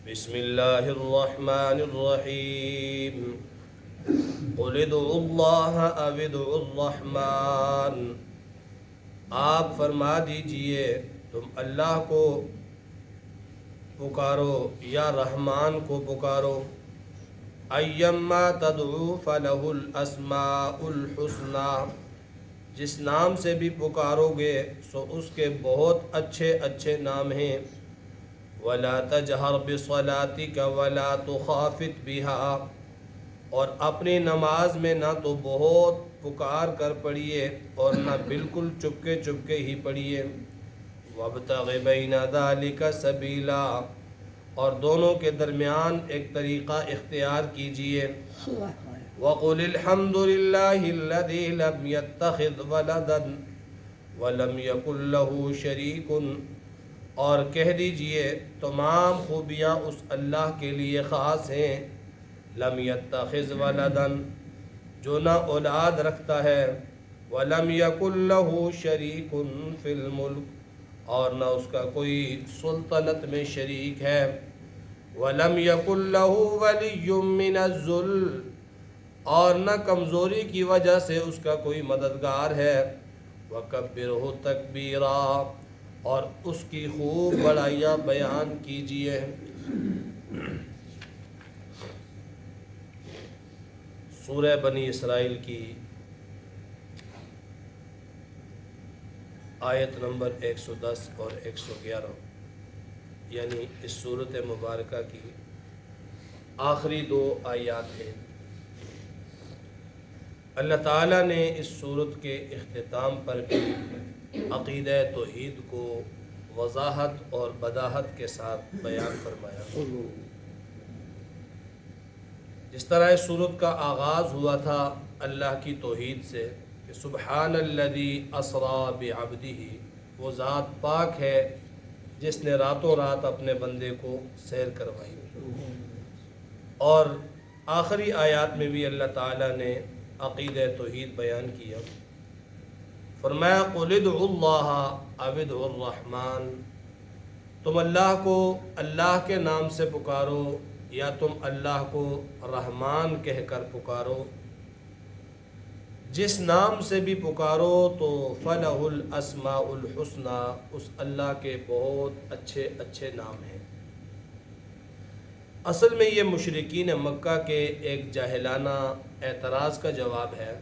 بسم اللہ الرحمن الرحیم قل ادعوا اللہ او ادعوا الرحمن، آپ فرما دیجئے تم اللہ کو پکارو یا رحمان کو پکارو، ایما تدعو فلہ الاسماء الحسنی، جس نام سے بھی پکارو گے سو اس کے بہت اچھے اچھے نام ہیں، ولا تجہر بصلاتک ولا تخافت بها، اور اپنی نماز میں نہ تو بہت پکار کر پڑھیے اور نہ بالکل چپکے چپکے ہی پڑھیے، وابتغ بین ذلک سبیلا، اور دونوں کے درمیان ایک طریقہ اختیار کیجیے، وقل الحمد للہ الذی لم یتخذ ولدا ولم یکن له شریک، اور کہہ دیجئے تمام خوبیاں اس اللہ کے لیے خاص ہیں، لم یتخذ ولدا، جو نہ اولاد رکھتا ہے، ولم یکن له شریک فی الملک، اور نہ اس کا کوئی سلطنت میں شریک ہے، ولم یکن له ولی من الذل، اور نہ کمزوری کی وجہ سے اس کا کوئی مددگار ہے، وکبرہ تکبیرا، اور اس کی خوب بڑائیاں بیان کیجیے۔ سورہ بنی اسرائیل کی آیت نمبر 110 اور 111، یعنی اس سورت مبارکہ کی آخری دو آیات ہیں۔ اللہ تعالیٰ نے اس سورت کے اختتام پر بھی عقیدہ توحید کو وضاحت اور بداحت کے ساتھ بیان فرمایا۔ جس طرح اس سورت کا آغاز ہوا تھا اللہ کی توحید سے کہ سبحان الذی اسریٰ بعبدہ، وہ ذات پاک ہے جس نے راتوں رات اپنے بندے کو سیر کروائی، اور آخری آیات میں بھی اللہ تعالیٰ نے عقیدہ توحید بیان کیا، فرمایا قل ادعوا اللہ او ادعوا الرحمن، تم اللہ کو اللہ کے نام سے پکارو یا تم اللہ کو رحمان کہہ کر پکارو، جس نام سے بھی پکارو تو فلہ الاسماء الحسنی، اس اللہ کے بہت اچھے اچھے نام ہیں۔ اصل میں یہ مشرکین مکہ کے ایک جاہلانہ اعتراض کا جواب ہے،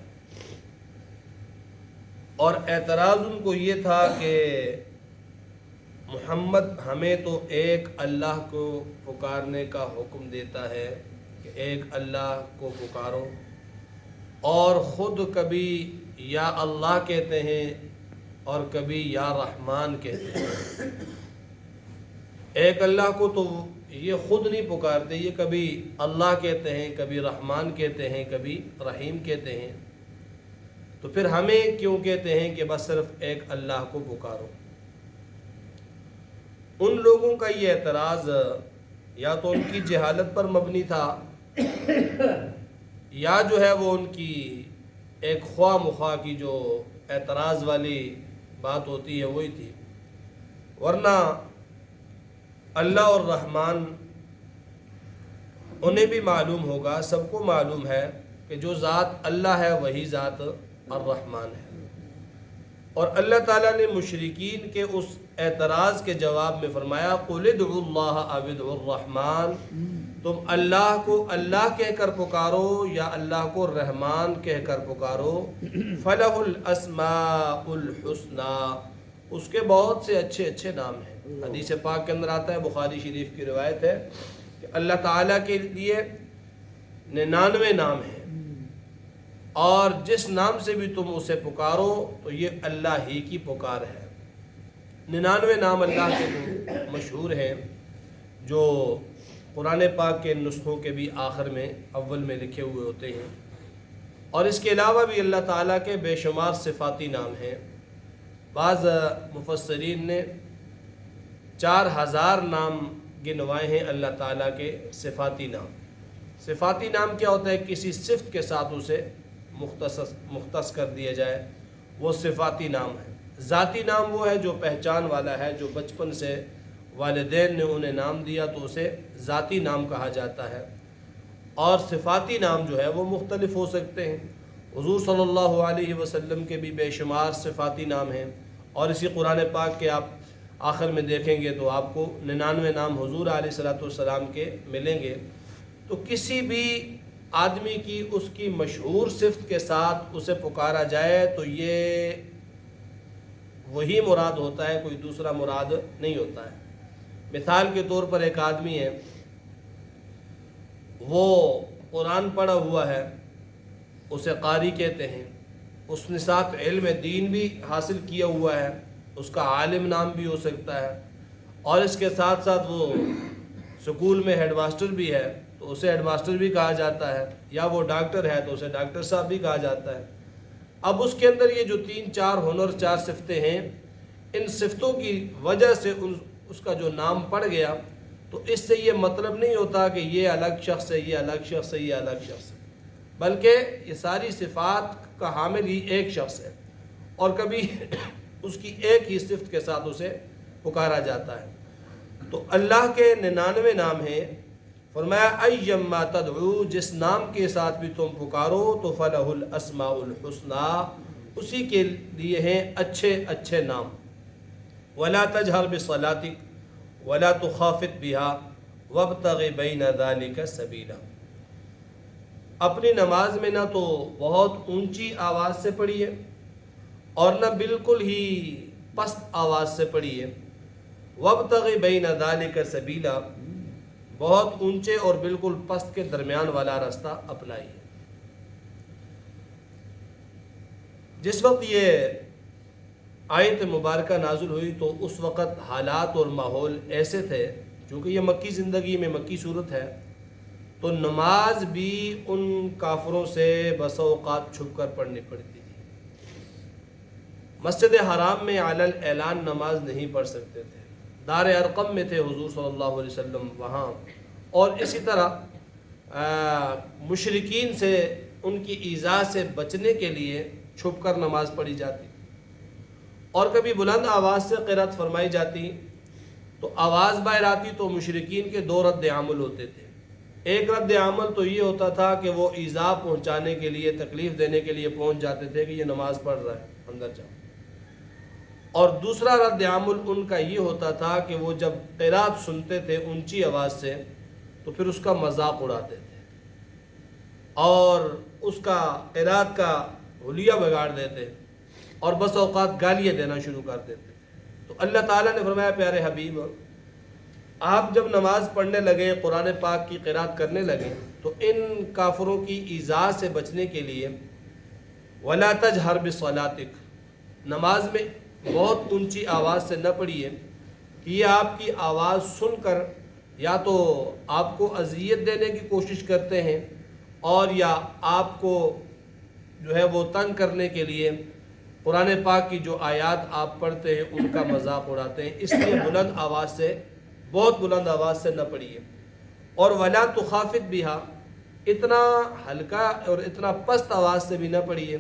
اور اعتراض ان کو یہ تھا کہ محمد ہمیں تو ایک اللہ کو پکارنے کا حکم دیتا ہے کہ ایک اللہ کو پکارو، اور خود کبھی یا اللہ کہتے ہیں اور کبھی یا رحمان کہتے ہیں۔ ایک اللہ کو تو یہ خود نہیں پکارتے، یہ کبھی اللہ کہتے ہیں، کبھی رحمان کہتے ہیں، کبھی رحیم کہتے ہیں، تو پھر ہمیں کیوں کہتے ہیں کہ بس صرف ایک اللہ کو پکارو؟ ان لوگوں کا یہ اعتراض یا تو ان کی جہالت پر مبنی تھا، یا جو ہے وہ ان کی ایک خواہ مخواہ کی جو اعتراض والی بات ہوتی ہے وہی تھی، ورنہ اللہ اور رحمان انہیں بھی معلوم ہوگا، سب کو معلوم ہے کہ جو ذات اللہ ہے وہی ذات الرحمن ہے۔ اور اللہ تعالیٰ نے مشرکین کے اس اعتراض کے جواب میں فرمایا قل ادعوا اللہ او ادعوا الرحمن، تم اللہ کو اللہ کہہ کر پکارو یا اللہ کو رحمان کہہ کر پکارو، فلہ الاسماء الحسنی، اس کے بہت سے اچھے اچھے نام ہیں۔ حدیث پاک کے اندر آتا ہے، بخاری شریف کی روایت ہے کہ اللہ تعالیٰ کے لیے 99 نام ہیں، اور جس نام سے بھی تم اسے پکارو تو یہ اللہ ہی کی پکار ہے۔ 99 نام اللہ کے مشہور ہیں جو قرآن پاک کے نسخوں کے بھی آخر میں اول میں لکھے ہوئے ہوتے ہیں، اور اس کے علاوہ بھی اللہ تعالیٰ کے بے شمار صفاتی نام ہیں۔ بعض مفسرین نے 4000 نام گنوائے ہیں اللہ تعالیٰ کے صفاتی نام۔ صفاتی نام کیا ہوتا ہے؟ کسی صفت کے ساتھ اسے مختص کر دیا جائے، وہ صفاتی نام ہے۔ ذاتی نام وہ ہے جو پہچان والا ہے، جو بچپن سے والدین نے انہیں نام دیا تو اسے ذاتی نام کہا جاتا ہے، اور صفاتی نام جو ہے وہ مختلف ہو سکتے ہیں۔ حضور صلی اللہ علیہ وسلم کے بھی بے شمار صفاتی نام ہیں، اور اسی قرآن پاک کے آپ آخر میں دیکھیں گے تو آپ کو 99 نام حضور علیہ السلام کے ملیں گے۔ تو کسی بھی آدمی کی اس کی مشہور صفت کے ساتھ اسے پکارا جائے تو یہ وہی مراد ہوتا ہے، کوئی دوسرا مراد نہیں ہوتا ہے۔ مثال کے طور پر ایک آدمی ہے، وہ قرآن پڑھا ہوا ہے، اسے قاری کہتے ہیں، اس نے ساتھ علم دین بھی حاصل کیا ہوا ہے، اس کا عالم نام بھی ہو سکتا ہے، اور اس کے ساتھ ساتھ وہ سکول میں ہیڈ ماسٹر بھی ہے تو اسے ہیڈ ماسٹر بھی کہا جاتا ہے، یا وہ ڈاکٹر ہے تو اسے ڈاکٹر صاحب بھی کہا جاتا ہے۔ اب اس کے اندر یہ جو 3-4 ہنر، 4 صفتیں ہیں، ان صفتوں کی وجہ سے اس کا جو نام پڑ گیا، تو اس سے یہ مطلب نہیں ہوتا کہ یہ الگ شخص ہے، یہ الگ شخص ہے، یہ الگ شخص ہے، بلکہ یہ ساری صفات کا حامل ہی ایک شخص ہے، اور کبھی اس کی ایک ہی صفت کے ساتھ اسے پکارا جاتا ہے۔ تو اللہ کے 99 نام ہیں، فرمایا ایما تدعو، جس نام کے ساتھ بھی تم پکارو تو فلہ الاسماء الحسنی، اسی کے لیے ہیں اچھے اچھے نام۔ ولا تجہر بصلاتک ولا تخافت بها وابتغ بین ذلک سبیلا، اپنی نماز میں نہ تو بہت اونچی آواز سے پڑھیے اور نہ بالکل ہی پست آواز سے پڑھیے، وابتغ بین ذلک سبیلا، بہت اونچے اور بالکل پست کے درمیان والا راستہ اپنائیے۔ جس وقت یہ آیت مبارکہ نازل ہوئی تو اس وقت حالات اور ماحول ایسے تھے، چونکہ یہ مکی زندگی میں مکی صورت ہے، تو نماز بھی ان کافروں سے بسا اوقات چھپ کر پڑھنی پڑتی تھی۔ مسجد حرام میں علی الاعلان نماز نہیں پڑھ سکتے تھے، دار ارقم میں تھے حضور صلی اللہ علیہ وسلم وہاں، اور اسی طرح مشرکین سے ان کی ایذا سے بچنے کے لیے چھپ کر نماز پڑھی جاتی، اور کبھی بلند آواز سے قرات فرمائی جاتی تو آواز باہر آتی تو مشرکین کے 2 رد عمل ہوتے تھے۔ ایک رد عمل تو یہ ہوتا تھا کہ وہ ایذا پہنچانے کے لیے، تکلیف دینے کے لیے پہنچ جاتے تھے کہ یہ نماز پڑھ رہا ہے، اندر جاؤ، اور دوسرا رد عمل ان کا یہ ہوتا تھا کہ وہ جب قرات سنتے تھے اونچی آواز سے تو پھر اس کا مذاق اڑاتے تھے اور اس کا قرات کا حلیہ بگاڑ دیتے اور بس اوقات گالیاں دینا شروع کر دیتے۔ تو اللہ تعالیٰ نے فرمایا پیارے حبیب، آپ جب نماز پڑھنے لگے، قرآن پاک کی قرات کرنے لگے، تو ان کافروں کی ایذا سے بچنے کے لیے ولا تجہر بصلاتک، نماز میں بہت اونچی آواز سے نہ پڑھیے کہ یہ آپ کی آواز سن کر یا تو آپ کو اذیت دینے کی کوشش کرتے ہیں، اور یا آپ کو جو ہے وہ تنگ کرنے کے لیے قرآن پاک کی جو آیات آپ پڑھتے ہیں ان کا مذاق اڑاتے ہیں، اس لیے بلند آواز سے، بہت بلند آواز سے نہ پڑھیے، اور ولا تخافت بها، اتنا ہلکا اور اتنا پست آواز سے بھی نہ پڑھیے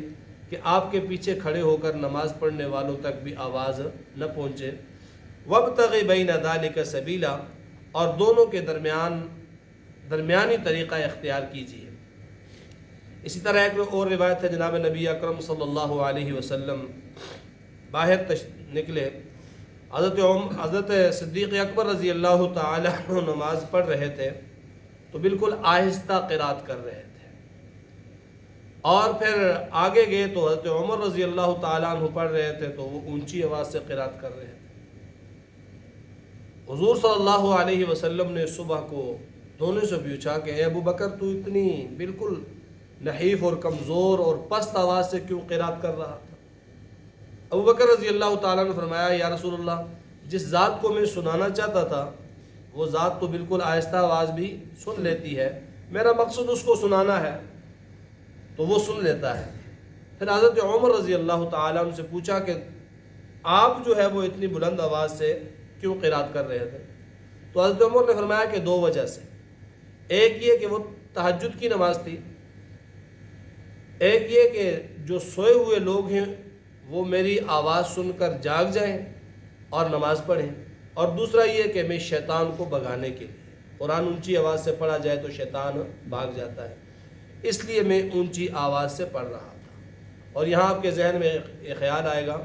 کہ آپ کے پیچھے کھڑے ہو کر نماز پڑھنے والوں تک بھی آواز نہ پہنچے۔ وابتغ بین ذلک سبیلا، اور دونوں کے درمیانی طریقہ اختیار کیجیے۔ اسی طرح ایک اور روایت ہے، جناب نبی اکرم صلی اللہ علیہ وسلم باہر نکلے، حضرت صدیق اکبر رضی اللہ تعالی عنہ نماز پڑھ رہے تھے تو بالکل آہستہ قرات کر رہے تھے، اور پھر آگے گئے تو حضرت عمر رضی اللہ تعالیٰ عنہ پڑھ رہے تھے تو وہ اونچی آواز سے قرات کر رہے تھے۔ حضور صلی اللہ علیہ وسلم نے صبح کو دونوں سے پوچھا کہ اے ابو بکر، تو اتنی بالکل نحیف اور کمزور اور پست آواز سے کیوں قرات کر رہا تھا؟ ابو بکر رضی اللہ تعالیٰ نے فرمایا، یا رسول اللہ، جس ذات کو میں سنانا چاہتا تھا وہ ذات تو بالکل آہستہ آواز بھی سن لیتی ہے، میرا مقصد اس کو سنانا ہے تو وہ سن لیتا ہے۔ پھر حضرت عمر رضی اللہ تعالیٰ عنہ سے پوچھا کہ آپ جو ہے وہ اتنی بلند آواز سے کیوں قرات کر رہے تھے؟ تو حضرت عمر نے فرمایا کہ 2 وجہ سے، ایک یہ کہ وہ تہجد کی نماز تھی، ایک یہ کہ جو سوئے ہوئے لوگ ہیں وہ میری آواز سن کر جاگ جائیں اور نماز پڑھیں، اور دوسرا یہ کہ میں شیطان کو بھگانے کے لیے، قرآن اونچی آواز سے پڑھا جائے تو شیطان بھاگ جاتا ہے، اس لیے میں اونچی آواز سے پڑھ رہا تھا۔ اور یہاں آپ کے ذہن میں یہ خیال آئے گا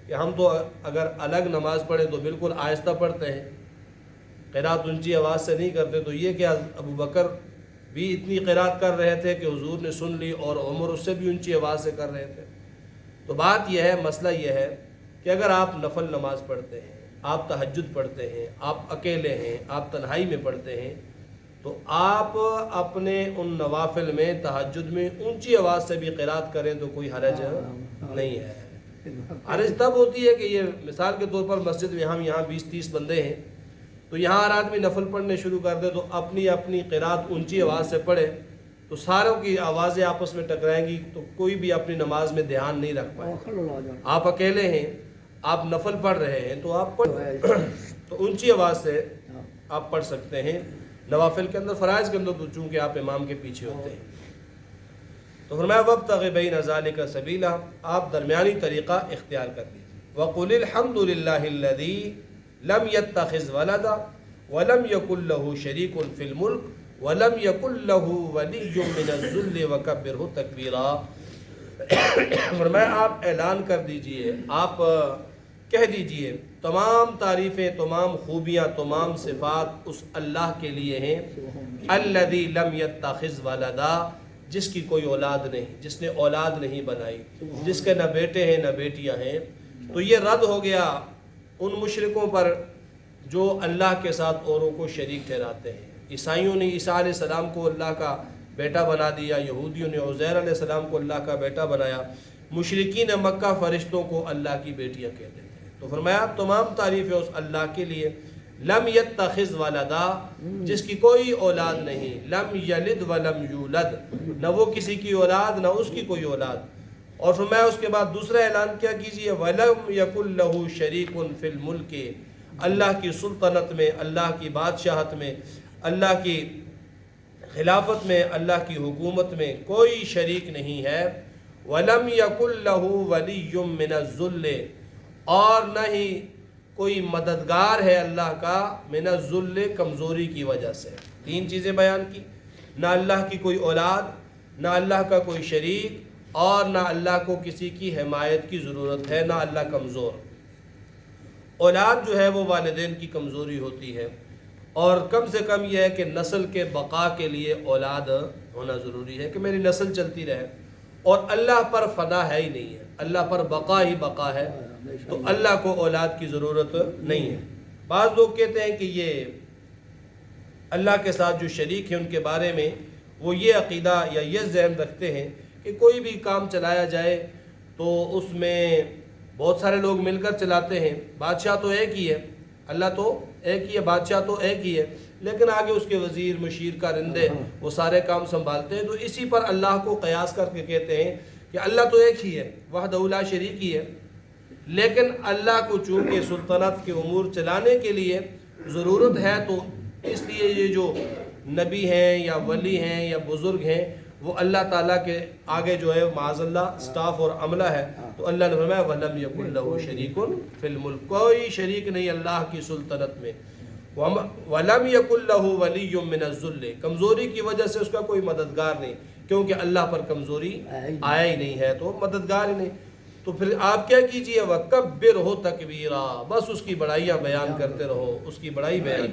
کہ ہم تو اگر الگ نماز پڑھیں تو بالکل آہستہ پڑھتے ہیں، قرات اونچی آواز سے نہیں کرتے، تو یہ کہ ابو بکر بھی اتنی قرات کر رہے تھے کہ حضور نے سن لی، اور عمر اس سے بھی اونچی آواز سے کر رہے تھے۔ تو بات یہ ہے، مسئلہ یہ ہے کہ اگر آپ نفل نماز پڑھتے ہیں، آپ تہجد پڑھتے ہیں، آپ اکیلے ہیں، آپ تنہائی میں پڑھتے ہیں، تو آپ اپنے ان نوافل میں تہجد میں اونچی آواز سے بھی قرات کریں تو کوئی حرج نہیں ہے۔ حرج تب ہوتی ہے کہ یہ مثال کے طور پر مسجد میں ہم یہاں 20-30 بندے ہیں، تو یہاں ہر آدمی نفل پڑھنے شروع کر دے تو اپنی اپنی قرات اونچی آواز سے پڑھے تو ساروں کی آوازیں آپس میں ٹکرائیں گی، تو کوئی بھی اپنی نماز میں دھیان نہیں رکھ پائے۔ آپ اکیلے ہیں، آپ نفل پڑھ رہے ہیں تو آپ تو اونچی آواز سے آپ پڑھ سکتے ہیں۔ نوافل کے اندر، فرائض کے اندر تو چونکہ آپ امام کے پیچھے ہوتے ہیں۔ تو فرمایا وَابْتَغِ بَيْنَ ذَلِكَ سَبِيلًا، آپ درمیانی طریقہ اختیار کر لیجیے۔ وَقُلِ الْحَمْدُ لِلَّهِ الَّذِي لَمْ يَتَّخِذْ وَلَدًا وَلَمْ يَكُنْ لَهُ شَرِيكٌ فِي الْمُلْكِ وَلَمْ يَكُنْ لَهُ وَلِيٌّ مِّنَ الذُّلِّ وَكَبِّرْهُ تَكْبِيرًا۔ فرمایا آپ اعلان کر دیجئے، آپ کہہ دیجئے تمام تعریفیں، تمام خوبیاں، تمام صفات اس اللہ کے لیے ہیں، الذی لم یتخذ ولدا، جس کی کوئی اولاد نہیں، جس نے اولاد نہیں بنائی، جس کے نہ بیٹے ہیں نہ بیٹیاں ہیں۔ تو یہ رد ہو گیا ان مشرکوں پر جو اللہ کے ساتھ اوروں کو شریک ٹھہراتے ہیں۔ عیسائیوں نے عیسیٰ علیہ السلام کو اللہ کا بیٹا بنا دیا، یہودیوں نے عزیر علیہ السلام کو اللہ کا بیٹا بنایا، مشرکین مکہ فرشتوں کو اللہ کی بیٹیاں کہتے ہیں۔ تو فرمایا تمام تعریفیں اس اللہ کے لیے، لم یتخذ ولدا، جس کی کوئی اولاد نہیں، لم یلد ولم یولد، نہ وہ کسی کی اولاد نہ اس کی کوئی اولاد۔ اور فرمایا اس کے بعد دوسرا اعلان کیا کیجئے، وَلَمْ يَكُنْ لَهُ شَرِيكٌ فِي الْمُلْكِ، اللہ کی سلطنت میں، اللہ کی بادشاہت میں، اللہ کی خلافت میں، اللہ کی حکومت میں کوئی شریک نہیں ہے۔ وَلَمْ يَكُنْ لَهُ وَلِيٌّ مِّنَ الذُّلِّ، اور نہ ہی کوئی مددگار ہے اللہ کا، من الذل، کمزوری کی وجہ سے۔ تین چیزیں بیان کی، نہ اللہ کی کوئی اولاد، نہ اللہ کا کوئی شریک، اور نہ اللہ کو کسی کی حمایت کی ضرورت ہے، نہ اللہ کمزور۔ اولاد جو ہے وہ والدین کی کمزوری ہوتی ہے، اور کم سے کم یہ ہے کہ نسل کے بقا کے لیے اولاد ہونا ضروری ہے کہ میری نسل چلتی رہے، اور اللہ پر فنا ہے ہی نہیں ہے، اللہ پر بقا ہی بقا ہے، تو اللہ کو اولاد کی ضرورت نہیں ہے۔ بعض لوگ کہتے ہیں کہ یہ اللہ کے ساتھ جو شریک ہیں ان کے بارے میں وہ یہ عقیدہ یا یہ ذہن رکھتے ہیں کہ کوئی بھی کام چلایا جائے تو اس میں بہت سارے لوگ مل کر چلاتے ہیں، بادشاہ تو ایک ہی ہے، اللہ تو ایک ہی ہے، بادشاہ تو ایک ہی ہے، لیکن آگے اس کے وزیر، مشیر، کارندے وہ سارے کام سنبھالتے ہیں۔ تو اسی پر اللہ کو قیاس کر کے کہتے ہیں کہ اللہ تو ایک ہی ہے، وحدہ لا شریک ہی ہے، لیکن اللہ کو چونکہ سلطنت کے امور چلانے کے لیے ضرورت ہے، تو اس لیے یہ جو نبی ہیں یا ولی ہیں یا بزرگ ہیں وہ اللہ تعالیٰ کے آگے جو ہے معاذ اللہ سٹاف اور عملہ ہے۔ تو اللہ نے فرمایا وَلَمْ يَكُنْ لَهُ شَرِيكٌ فِي الْمُلْكِ، کوئی شریک نہیں اللہ کی سلطنت میں۔ وَلَمْ يَكُنْ لَهُ وَلِيٌّ مِّنَ الذُّلِّ، کمزوری کی وجہ سے اس کا کوئی مددگار نہیں، کیونکہ اللہ پر کمزوری آیا ہی نہیں ہے تو مددگار ہی نہیں۔ تو پھر آپ کیا کیجئے، وَكَبِّرْهُ تَكْبِيرًا، بس اس کی بڑائیاں بیان کرتے رہو، اس کی بڑائی بیان